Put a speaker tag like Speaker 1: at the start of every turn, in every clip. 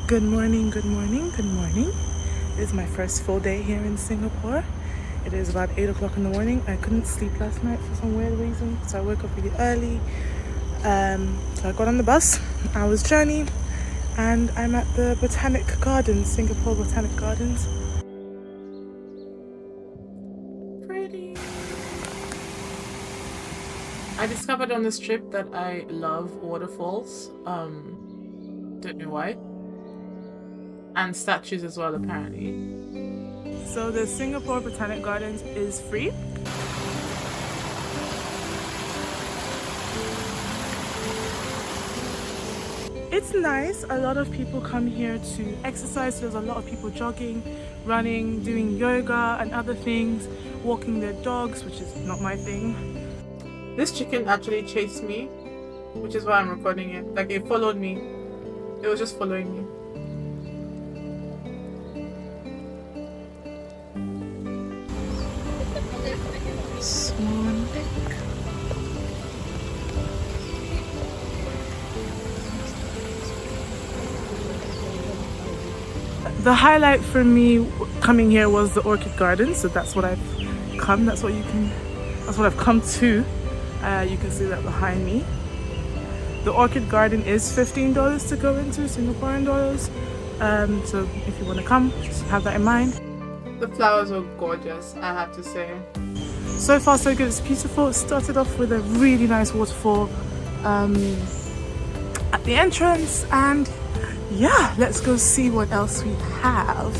Speaker 1: Good morning, good morning, good morning. It is my first full day here in Singapore. It is about 8 o'clock in the morning. I couldn't sleep last night for some weird reason, so I woke up really early. So I got on the bus, hour's journey, and I'm at the Botanic Gardens, Singapore Botanic Gardens. Pretty. I discovered on this trip that I love waterfalls. Don't know why. And statues as well, apparently. So the Singapore Botanic Gardens is free. It's nice. A lot of people come here to exercise. There's a lot of people jogging, running, doing yoga and other things, walking their dogs, which is not my thing. This chicken actually chased me, which is why I'm recording it. Like, it followed me. It was just following me. Swan Lake. The highlight for me coming here was the Orchid Garden, so that's what I've come. That's what I've come to. You can see that behind me. The Orchid Garden is $15 to go into, Singaporean dollars. So if you want to come, just have that in mind. The flowers are gorgeous, I have to say. So far so good, it's beautiful. It started off with a really nice waterfall at the entrance, and yeah, let's go see what else we have.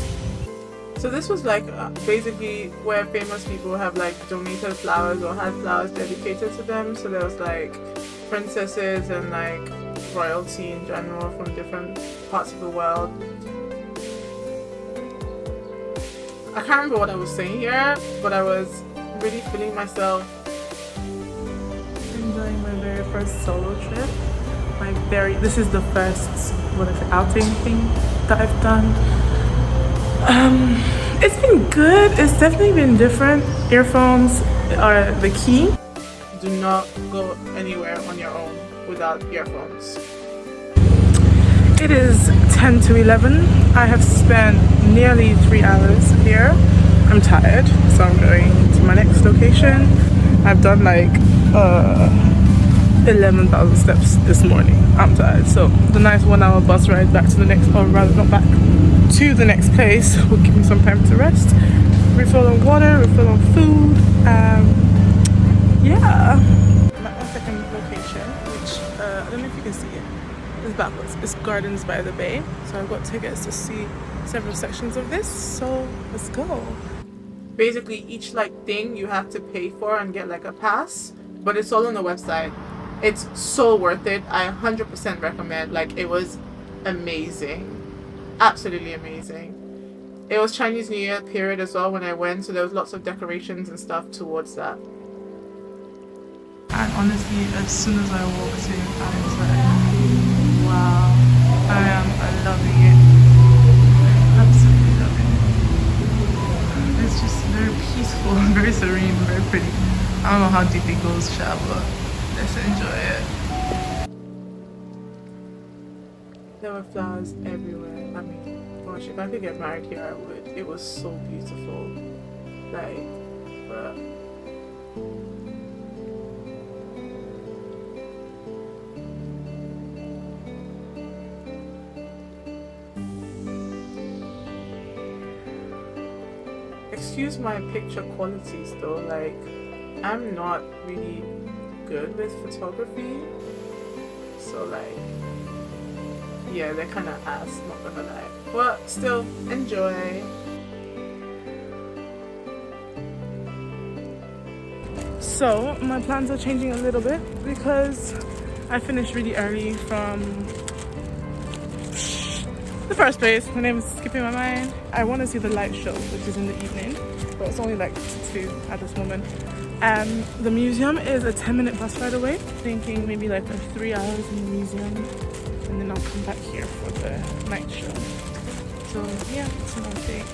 Speaker 1: So this was like basically where famous people have like donated flowers or had flowers dedicated to them. So there was like princesses and like royalty in general from different parts of the world. I can't remember what I was saying here, but I was really feeling myself. Enjoying my very first solo trip. This is the first outing thing that I've done. It's been good. It's definitely been different. Earphones are the key. Do not go anywhere on your own without earphones. It is 10 to 11. I have spent nearly 3 hours here. I'm tired, so I'm going to my next location. I've done like 11,000 steps this morning. I'm tired, so the nice 1 hour bus ride back to the next, or rather not back, to the next place will give me some time to rest, refill on water, refill on food. Yeah. I'm at my second location, which I don't know if you can see it. It's backwards. It's Gardens by the Bay. So I've got tickets to see several sections of this. So let's go. Basically, each like thing you have to pay for and get like a pass, but it's all on the website. It's so worth it. I 100% recommend. Like, it was amazing. Absolutely amazing. It was Chinese New Year period as well when I went, so there was lots of decorations and stuff towards that. And honestly, as soon as I walked in, I was like, wow, I am loving it. Absolutely loving it. It's just very peaceful, very serene, very pretty. I don't know how deep it goes, but let's enjoy it. There were flowers everywhere. I mean, gosh, if I could get married here, I would. It was so beautiful. Like, bruh. Excuse my picture qualities though, like, I'm not really good with photography, so like, yeah, they're kind of ass, not gonna lie, but still enjoy. So my plans are changing a little bit because I finished really early from the first place. My name is skipping my mind. I want to see the light show, which is in the evening, but it's only like 2 at this moment. The museum is a 10-minute bus ride away. Thinking maybe like 3 hours in the museum, and then I'll come back here for the night show. So yeah, it's an update.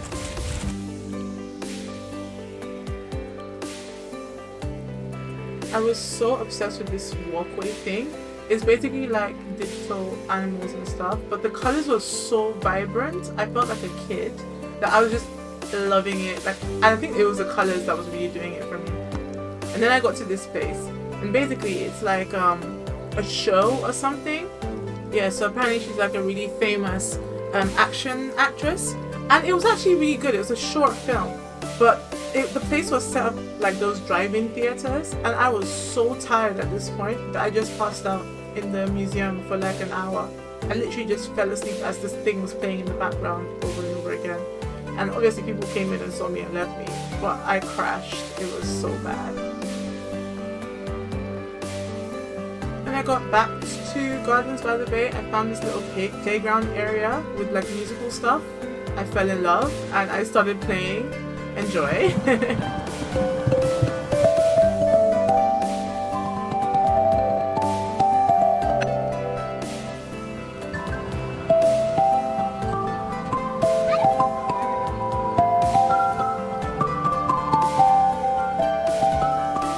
Speaker 1: I was so obsessed with this walkway thing. It's basically like digital animals and stuff, but the colors were so vibrant. I felt like a kid that I was just loving it. Like, I think it was the colors that was really doing it for me. And then I got to this place, and basically it's like a show or something. Yeah, so apparently she's like a really famous action actress, and it was actually really good. It was a short film, but the place was set up like those drive-in theaters, and I was so tired at this point that I just passed out in the museum for like an hour. I literally just fell asleep as this thing was playing in the background over and over again. And obviously people came in and saw me and left me, but I crashed. It was so bad. When I got back to Gardens by the Bay, I found this little playground area with like musical stuff. I fell in love and I started playing. Enjoy.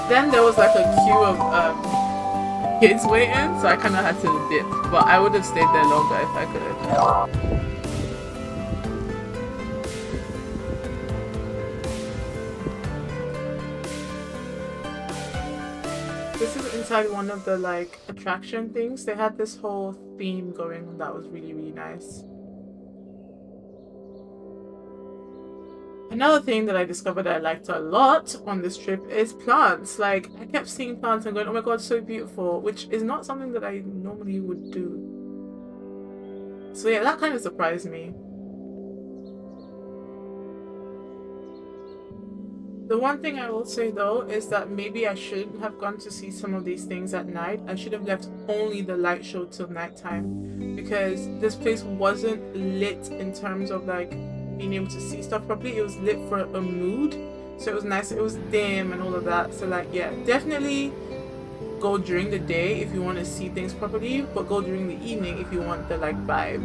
Speaker 1: Then there was like a queue of kids waiting, so I kind of had to dip, but I would have stayed there longer if I could have. This is inside one of the like attraction things. They had this whole theme going on that was really, really nice. Another thing that I discovered that I liked a lot on this trip is plants. Like, I kept seeing plants and going, oh my god, so beautiful, which is not something that I normally would do. So yeah, that kind of surprised me. The one thing I will say though is that maybe I shouldn't have gone to see some of these things at night. I should have left only the light show till nighttime, because this place wasn't lit in terms of like being able to see stuff properly. It was lit for a mood, so it was nice. It was dim and all of that. So like, yeah, definitely go during the day if you want to see things properly, but go during the evening if you want the like vibe.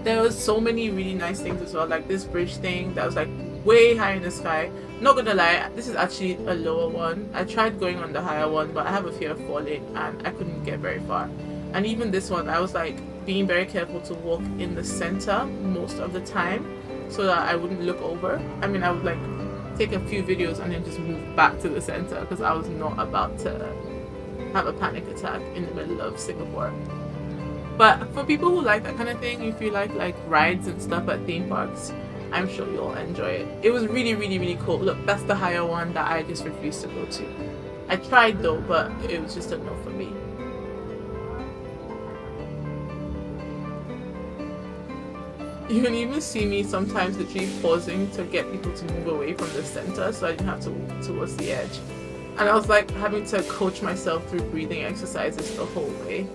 Speaker 1: There was so many really nice things as well, like this bridge thing that was like way high in the sky. Not gonna lie, this is actually a lower one. I tried going on the higher one, but I have a fear of falling and I couldn't get very far. And even this one, I was like being very careful to walk in the center most of the time so that I wouldn't look over. I mean, I would like take a few videos and then just move back to the center because I was not about to have a panic attack in the middle of Singapore. But for people who like that kind of thing, if you like rides and stuff at theme parks, I'm sure you'll enjoy it. It was really, really, really cool. Look, that's the higher one that I just refused to go to. I tried though, but it was just a no for me. You can even see me sometimes literally pausing to get people to move away from the center so I didn't have to walk towards the edge. And I was like having to coach myself through breathing exercises the whole way.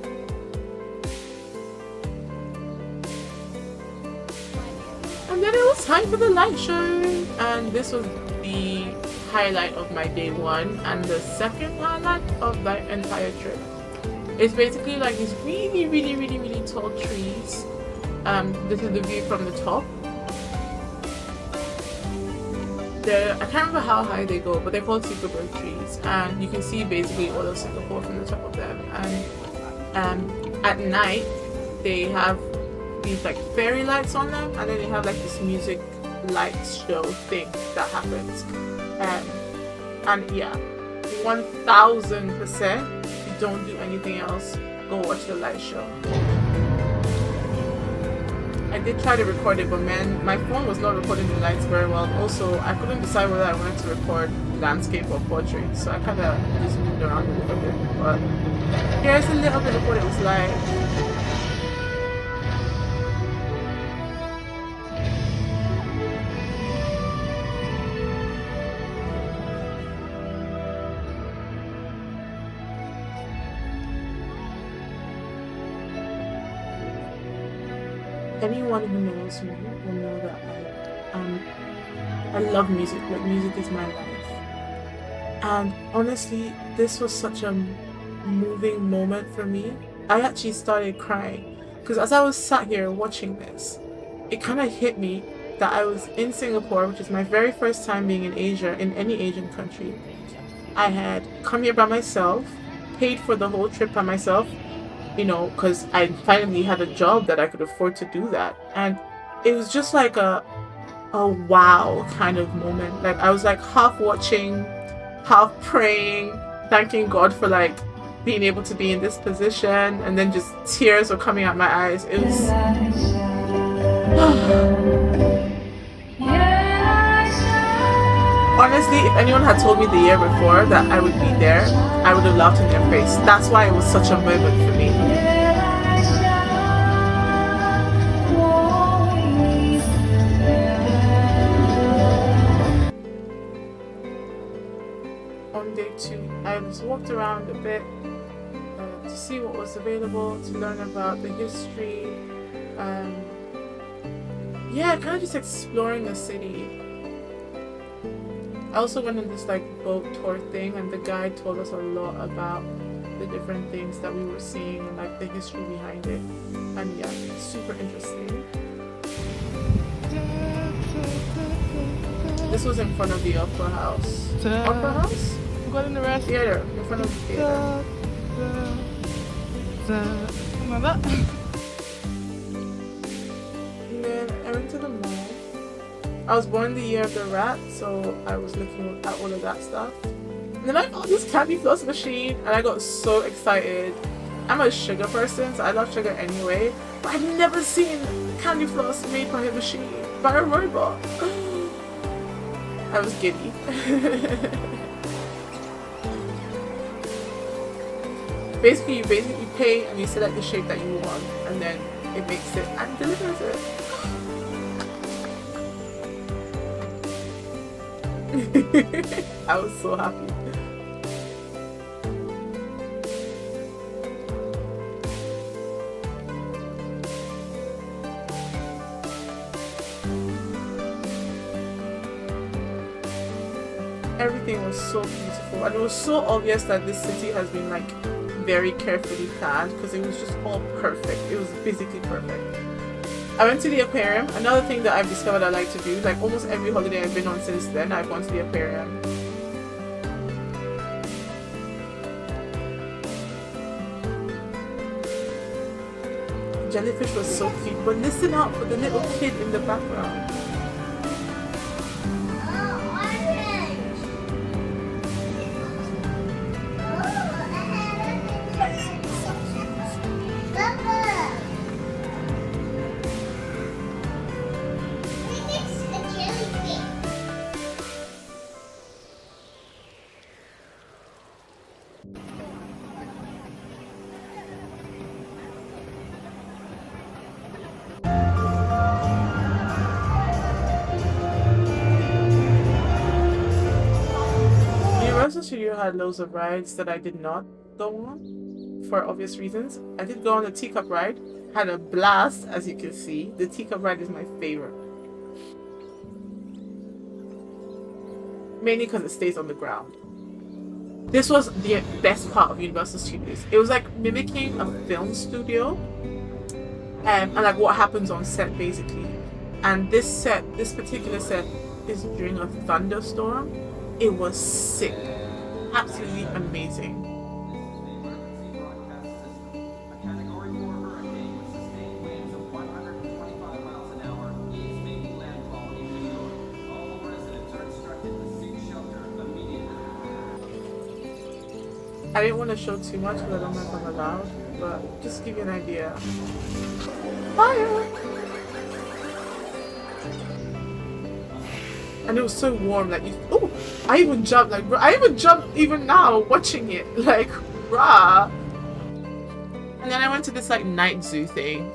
Speaker 1: And then it was time for the light show, and this was the highlight of my day one and the second highlight of the entire trip. It's basically like these really, really, really, really tall trees. This is the view from the top. I can't remember how high they go, but they're called super bird trees, and you can see basically all of Singapore from the top of them. And at night they have these like fairy lights on them, and then they have like this music lights show thing that happens. And yeah, 1000%, if you don't do anything else, go watch the light show. I did try to record it, but man, my phone was not recording the lights very well. Also, I couldn't decide whether I wanted to record landscape or portrait, so I kind of just moved around a little bit. But here's a little bit of what it was like. Anyone who knows me will know that I love music. Like, music is my life. And honestly, this was such a moving moment for me. I actually started crying because as I was sat here watching this, it kind of hit me that I was in Singapore, which is my very first time being in Asia, in any Asian country. I had come here by myself. paid for the whole trip by myself, you know, because I finally had a job that I could afford to do that. And it was just like a wow kind of moment. Like I was like half watching, half praying, thanking God for like being able to be in this position, and then just tears were coming out my eyes. It was honestly, if anyone had told me the year before that I would be there, I would have laughed in their face. That's why it was such a moment for me. On day 2, I just walked around a bit to see what was available, to learn about the history. Yeah, kind of just exploring the city. I also went on this like boat tour thing, and the guide told us a lot about the different things that we were seeing and like the history behind it. And yeah, it's super interesting. This was in front of the Opera House. Opera House?
Speaker 2: Got in the rest.
Speaker 1: Theater, in front of the theater.
Speaker 2: Like that.
Speaker 1: And then I went to the mall. I was born the year of the rat, so I was looking at all of that stuff. And then I found this candy floss machine, and I got so excited. I'm a sugar person, so I love sugar anyway. But I've never seen candy floss made by a machine, by a robot. I was giddy. Basically, you pay and you select the shape that you want, and then it makes it and delivers it. I was so happy. Everything was so beautiful, and it was so obvious that this city has been like very carefully planned, because it was just all perfect. It was physically perfect. I went to the aquarium. Another thing that I've discovered I like to do, like almost every holiday I've been on since then, I've gone to the aquarium. Jellyfish was so cute, but listen out for the little kid in the background. Universal Studio had loads of rides that I did not go on for obvious reasons. I did go on the teacup ride, had a blast, as you can see. The teacup ride is my favorite. Mainly because it stays on the ground. This was the best part of Universal Studios. It was like mimicking a film studio, and like what happens on set basically. And this particular set is during a thunderstorm. It was sick. Absolutely amazing. I didn't want to show too much because I don't know if I'm allowed, but just to give you an idea. Fire! And it was so warm, like, oh, I even jumped, like, I even jumped even now watching it, like, rah. And then I went to this, like, night zoo thing.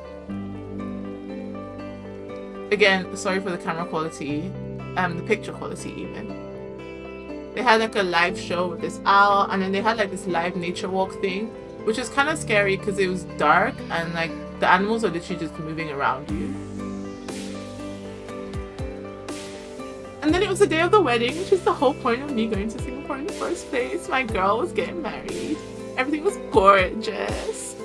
Speaker 1: Again, sorry for the camera quality, the picture quality even. They had, like, a live show with this owl, and then they had, like, this live nature walk thing, which was kind of scary because it was dark, and, like, the animals are literally just moving around you. And then it was the day of the wedding, which is the whole point of me going to Singapore in the first place. My girl was getting married. Everything was gorgeous.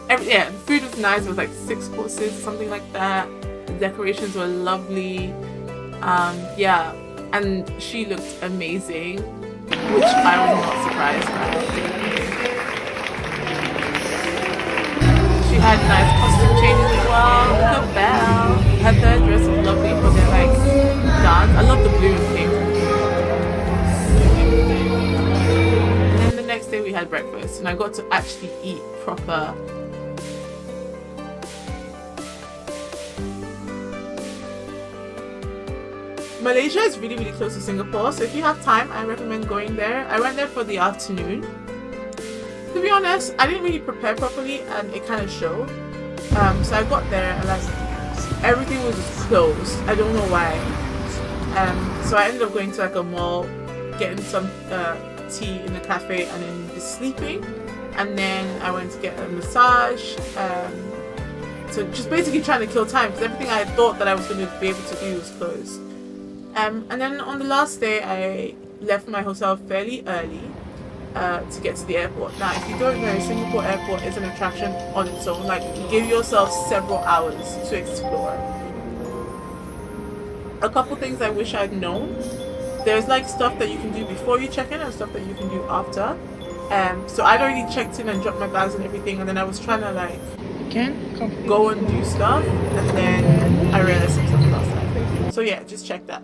Speaker 1: Yeah, the food was nice. It was like 6 courses, something like that. The decorations were lovely. Yeah, and she looked amazing. which I was not surprised by. She had nice costume changes as well. Look at Belle. Her third dress was lovely for their like dance. I love the blue and pink. And then the next day we had breakfast, and I got to actually eat proper. Malaysia is really, really close to Singapore, so if you have time, I recommend going there. I went there for the afternoon. To be honest, I didn't really prepare properly, and it kind of showed. So I got there, and like everything was just closed. I don't know why. So I ended up going to like a mall, getting some tea in the cafe, and then just sleeping. And then I went to get a massage. So just basically trying to kill time, because everything I thought that I was going to be able to do was closed. And then on the last day, I left my hotel fairly early to get to the airport. Now, if you don't know, Singapore Airport is an attraction on its own. Like, give yourself several hours to explore. A couple things I wish I'd known. There's like stuff that you can do before you check in and stuff that you can do after. So I'd already checked in and dropped my bags and everything, and then I was trying to like go and do stuff, and then I realized something last night. So yeah, just check that.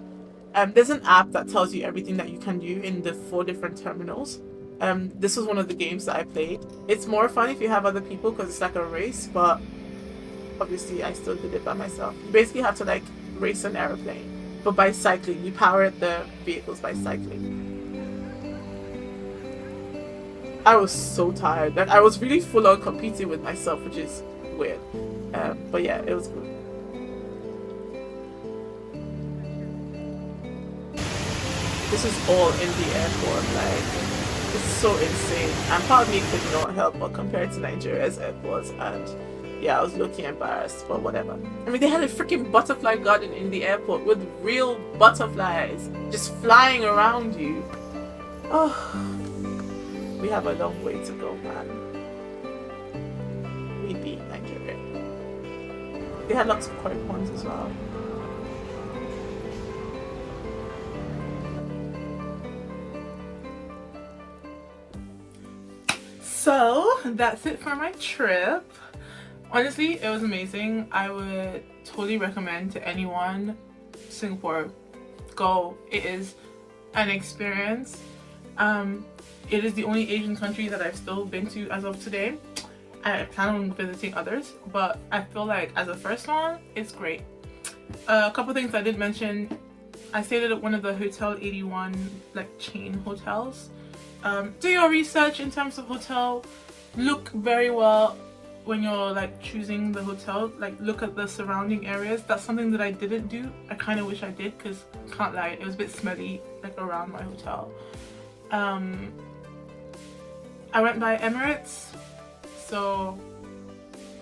Speaker 1: There's an app that tells you everything that you can do in the 4 different terminals. This was one of the games that I played. It's more fun if you have other people because it's like a race, but obviously I still did it by myself. You basically have to like race an aeroplane, but by cycling. You power the vehicles by cycling. I was so tired. Like, I was really full on competing with myself, which is weird. But yeah, it was good. This is all in the airport, like, it's so insane. And part of me could not help but compare it to Nigeria's airports, and yeah, I was looking embarrassed, but whatever. I mean, they had a freaking butterfly garden in the airport with real butterflies just flying around you. Oh, we have a long way to go, man. We beat Nigeria. They had lots of koi ponds as well. So that's it for my trip. Honestly, it was amazing. I would totally recommend to anyone Singapore. Go. It is an experience. It is the only Asian country that I've still been to as of today. I plan on visiting others, but I feel like as a first one, it's great. A couple things I did mention. I stayed at one of the Hotel 81 like chain hotels. Do your research in terms of hotel. Look very well when you're like choosing the hotel. Like, look at the surrounding areas. That's something that I didn't do. I kind of wish I did, because can't lie, it was a bit smelly like around my hotel. I went by Emirates, so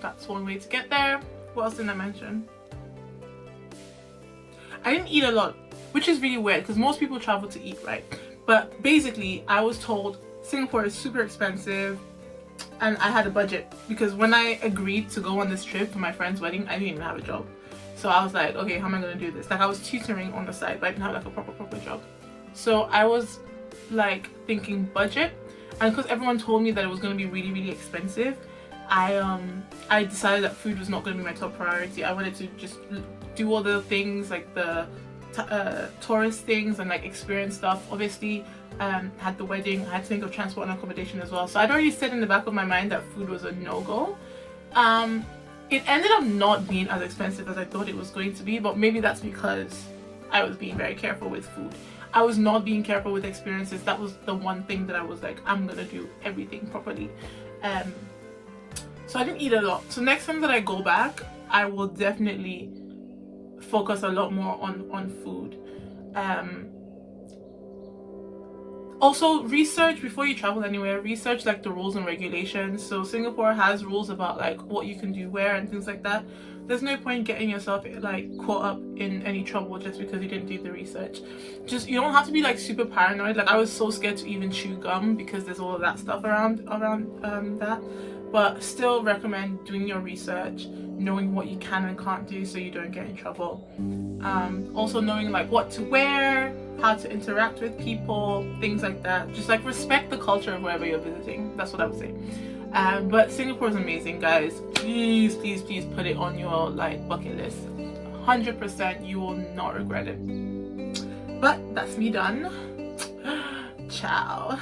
Speaker 1: that's one way to get there. What else didn't I mention? I didn't eat a lot, which is really weird because most people travel to eat, right? But basically, I was told Singapore is super expensive, and I had a budget because when I agreed to go on this trip for my friend's wedding, I didn't even have a job. So I was like, okay, how am I gonna do this? Like, I was tutoring on the side, but I didn't have like a proper job. So I was like thinking budget, and because everyone told me that it was gonna be really expensive, I decided that food was not gonna be my top priority. I wanted to just do all the things like the tourist things and like experience stuff. Obviously, had the wedding, I had to think of transport and accommodation as well. So I'd already said in the back of my mind that food was a no-go. It ended up not being as expensive as I thought it was going to be, but maybe that's because I was being very careful with food. I was not being careful with experiences. That was the one thing that I was like, I'm gonna do everything properly. So I didn't eat a lot. So next time that I go back, I will definitely focus a lot more on food. Also, research before you travel anywhere. Research like the rules and regulations. So Singapore has rules about like what you can do where and things like that. There's no point getting yourself like caught up in any trouble just because you didn't do the research. Just, you don't have to be like super paranoid. Like, I was so scared to even chew gum because there's all of that stuff around that. But still recommend doing your research, knowing what you can and can't do so you don't get in trouble. Also knowing like what to wear, how to interact with people, things like that. Just like respect the culture of wherever you're visiting. That's what I would say. But Singapore is amazing, guys. Please put it on your like bucket list. 100%, you will not regret it. But that's me done. Ciao.